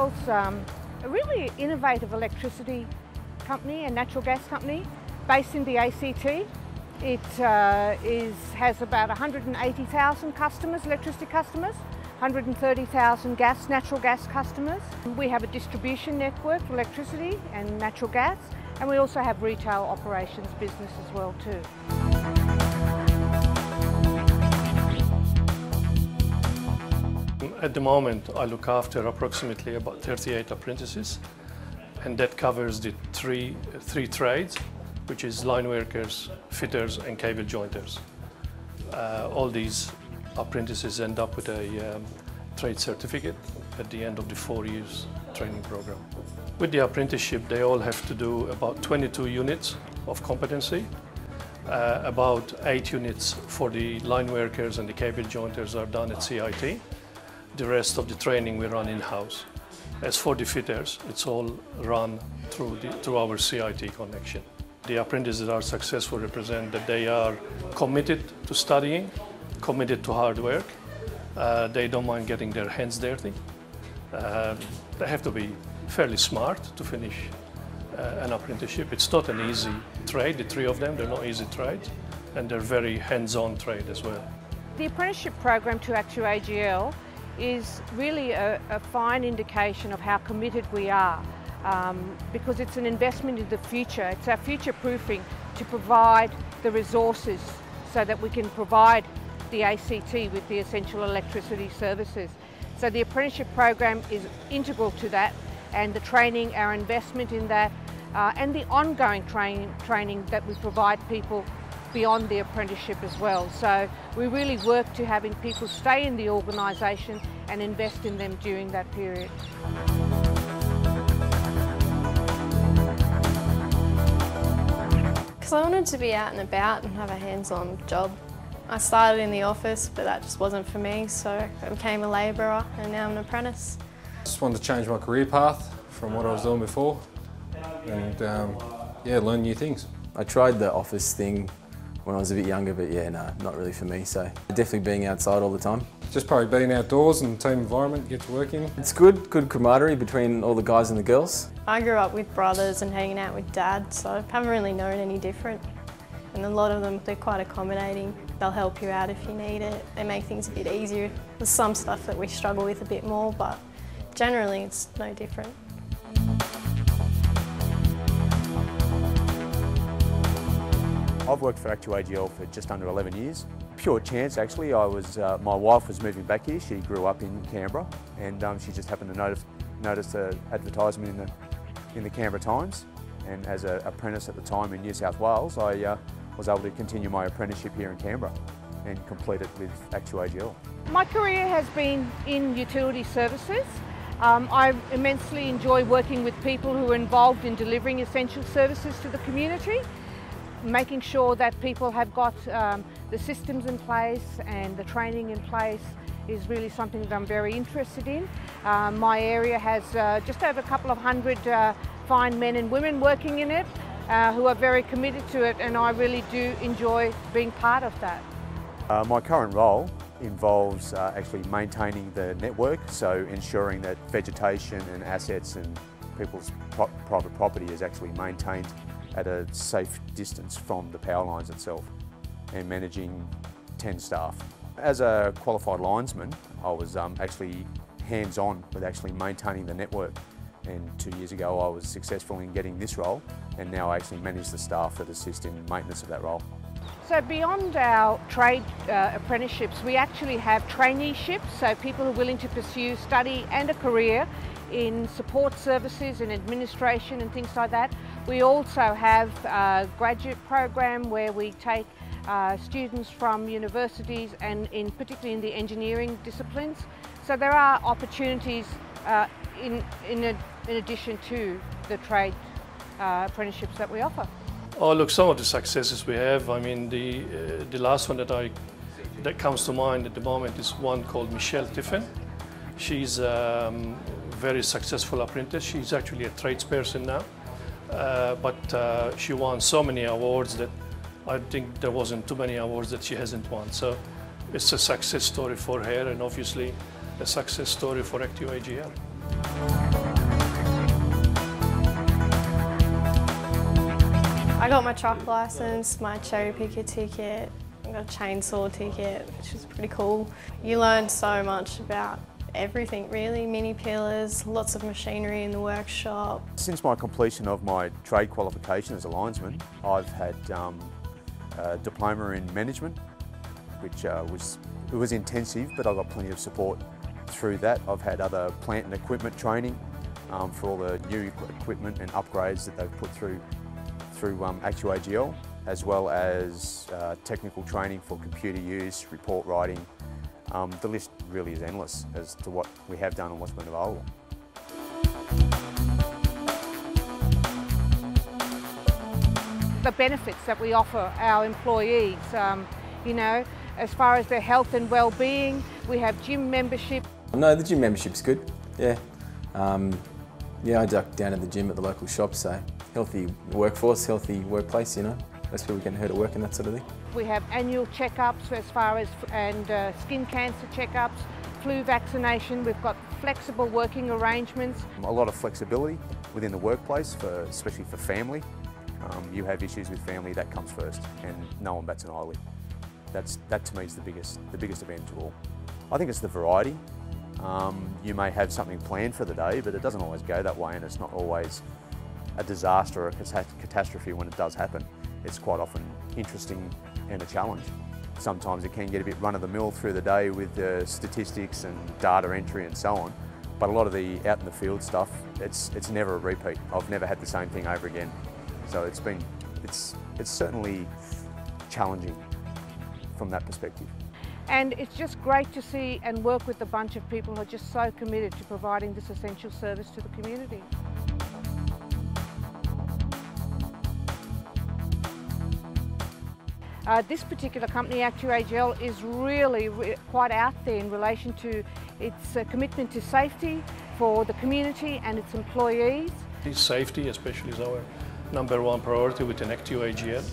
ActuAGL's a really innovative electricity company and natural gas company based in the ACT. It has about 180,000 customers, electricity customers, 130,000 natural gas customers. We have a distribution network for electricity and natural gas, and we also have retail operations business as well too. At the moment, I look after approximately about 38 apprentices, and that covers the three trades, which is line workers, fitters and cable jointers. All these apprentices end up with a trade certificate at the end of the 4 years training program. With the apprenticeship, they all have to do about 22 units of competency. About 8 units for the line workers and the cable jointers are done at CIT. The rest of the training we run in-house. As for the fitters, it's all run through our CIT connection. The apprentices that are successful represent that they are committed to studying, committed to hard work. They don't mind getting their hands dirty. They have to be fairly smart to finish an apprenticeship. It's not an easy trade, the three of them, they're not easy trades, and they're very hands-on trade as well. The apprenticeship program to ActuAGL is really a fine indication of how committed we are, because it's an investment in the future. It's our future proofing to provide the resources so that we can provide the ACT with the essential electricity services. So the apprenticeship program is integral to that, and the training, our investment in that, and the ongoing training that we provide people beyond the apprenticeship as well. So we really work to having people stay in the organisation and invest in them during that period. Because I wanted to be out and about and have a hands-on job. I started in the office, but that just wasn't for me, so I became a labourer and now I'm an apprentice. Just wanted to change my career path from what I was doing before and yeah, learn new things. I tried the office thing when I was a bit younger, but yeah, no, not really for me, so definitely being outside all the time. Just probably being outdoors and team environment, get to work in. It's good camaraderie between all the guys and the girls. I grew up with brothers and hanging out with Dad, so I haven't really known any different. And a lot of them, they're quite accommodating. They'll help you out if you need it. They make things a bit easier. There's some stuff that we struggle with a bit more, but generally it's no different. I've worked for ActuAGL for just under 11 years. Pure chance actually, my wife was moving back here. She grew up in Canberra and she just happened to notice an advertisement in the Canberra Times, and as an apprentice at the time in New South Wales, I was able to continue my apprenticeship here in Canberra and complete it with ActuAGL. My career has been in utility services. I immensely enjoy working with people who are involved in delivering essential services to the community, making sure that people have got the systems in place and the training in place is really something that I'm very interested in. My area has just over a couple of hundred fine men and women working in it who are very committed to it, and I really do enjoy being part of that. My current role involves actually maintaining the network, so ensuring that vegetation and assets and people's private property is actually maintained at a safe distance from the power lines itself, and managing 10 staff. As a qualified linesman, I was actually hands-on with actually maintaining the network, and 2 years ago I was successful in getting this role, and now I actually manage the staff that assist in maintenance of that role. So beyond our trade apprenticeships, we actually have traineeships, so people who are willing to pursue study and a career in support services and administration and things like that. We also have a graduate program where we take students from universities and particularly in the engineering disciplines. So there are opportunities in addition to the trade apprenticeships that we offer. Oh, look, some of the successes we have, I mean, the last one that comes to mind at the moment is one called Michelle Tiffin. She's a very successful apprentice. She's actually a tradesperson now, but she won so many awards that I think there wasn't too many awards that she hasn't won. So it's a success story for her, and obviously a success story for ActuAGL. I got my truck licence, my cherry picker ticket, I got a chainsaw ticket, which was pretty cool. You learn so much about everything really, mini peelers, lots of machinery in the workshop. Since my completion of my trade qualification as a linesman, I've had a diploma in management, which was intensive, but I got plenty of support through that. I've had other plant and equipment training for all the new equipment and upgrades that they've put through ActuAGL, as well as technical training for computer use, report writing. The list really is endless as to what we have done and what's been available. The benefits that we offer our employees, you know, as far as their health and well-being, we have gym membership. No, the gym membership's good, yeah. Yeah, I duck down to the gym at the local shop, so healthy workforce, healthy workplace, you know. Less people getting hurt at work and that sort of thing. We have annual checkups as far as skin cancer checkups, flu vaccination. We've got flexible working arrangements. A lot of flexibility within the workplace, especially for family. You have issues with family, that comes first, and no one bats an eyelid. That to me is the biggest advantage of all. I think it's the variety. You may have something planned for the day, but it doesn't always go that way, and it's not always a disaster or a catastrophe when it does happen. It's quite often interesting and a challenge. Sometimes it can get a bit run-of-the-mill through the day with statistics and data entry and so on, but a lot of the out in the field stuff, it's never a repeat. I've never had the same thing over again. So it's certainly challenging from that perspective. And it's just great to see and work with a bunch of people who are just so committed to providing this essential service to the community. This particular company, ActuAGL, is really quite out there in relation to its commitment to safety for the community and its employees. Safety especially is our #1 priority within ActuAGL.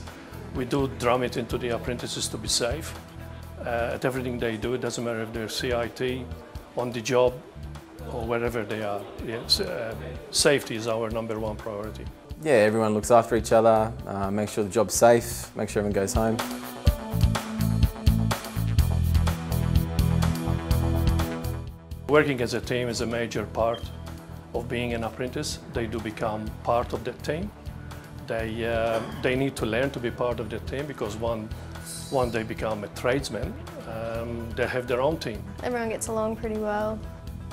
We do drum it into the apprentices to be safe. At everything they do, it doesn't matter if they're CIT, on the job, or wherever they are. Yes, safety is our #1 priority. Yeah, everyone looks after each other, make sure the job's safe, make sure everyone goes home. Working as a team is a major part of being an apprentice. They do become part of that team. They need to learn to be part of the team because once they become a tradesman, they have their own team. Everyone gets along pretty well.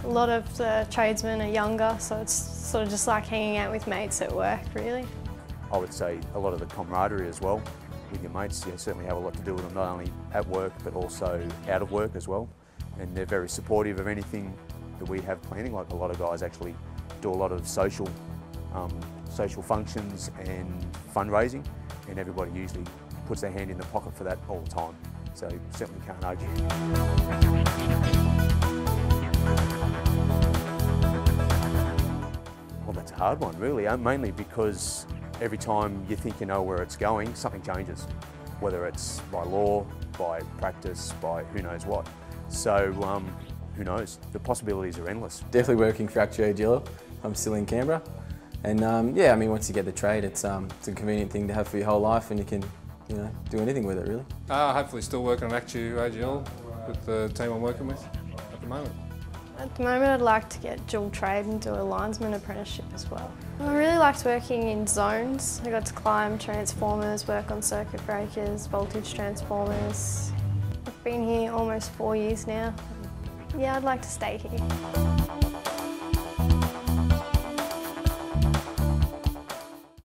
A lot of the tradesmen are younger, so it's sort of just like hanging out with mates at work, really. I would say a lot of the camaraderie as well with your mates. You certainly have a lot to do with them, not only at work but also out of work as well. And they're very supportive of anything that we have planning. Like a lot of guys actually do a lot of social functions and fundraising, and everybody usually puts their hand in the pocket for that all the time. So you certainly can't argue. Well, that's a hard one, really, mainly because every time you think you know where it's going, something changes, whether it's by law, by practice, by who knows what. So, who knows? The possibilities are endless. Definitely working for ActuAGL. I'm still in Canberra. And yeah, I mean, once you get the trade, it's a convenient thing to have for your whole life, and you can, you know, do anything with it, really. Hopefully still working on ActuAGL with the team I'm working with at the moment. At the moment I'd like to get dual trade and do a linesman apprenticeship as well. I really liked working in zones. I got to climb transformers, work on circuit breakers, voltage transformers. I've been here almost 4 years now. Yeah, I'd like to stay here.